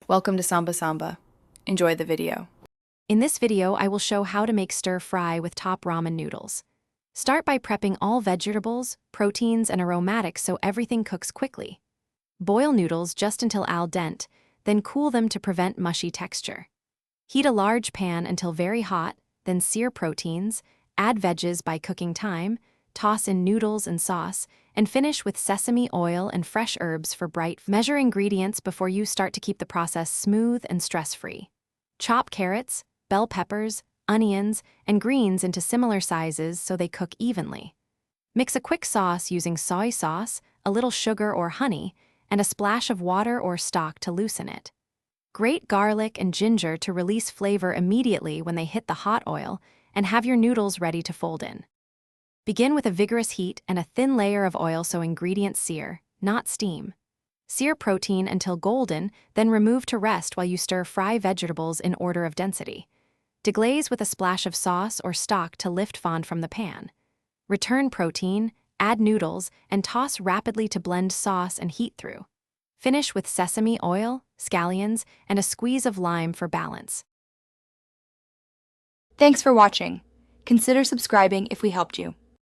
Welcome to Samba Samba. Enjoy the video. In this video, I will show how to make stir-fry with top ramen noodles. Start by prepping all vegetables, proteins, and aromatics so everything cooks quickly. Boil noodles just until al dente, then cool them to prevent mushy texture. Heat a large pan until very hot, then sear proteins, add veggies by cooking time, toss in noodles and sauce, and finish with sesame oil and fresh herbs for bright. Measure ingredients before you start to keep the process smooth and stress-free. Chop carrots, bell peppers, onions, and greens into similar sizes so they cook evenly. Mix a quick sauce using soy sauce, a little sugar or honey, and a splash of water or stock to loosen it. Grate garlic and ginger to release flavor immediately when they hit the hot oil, and have your noodles ready to fold in. Begin with a vigorous heat and a thin layer of oil so ingredients sear, not steam. Sear protein until golden, then remove to rest while you stir-fry vegetables in order of density. Deglaze with a splash of sauce or stock to lift fond from the pan. Return protein, add noodles, and toss rapidly to blend sauce and heat through. Finish with sesame oil, scallions, and a squeeze of lime for balance. Thanks for watching. Consider subscribing if we helped you.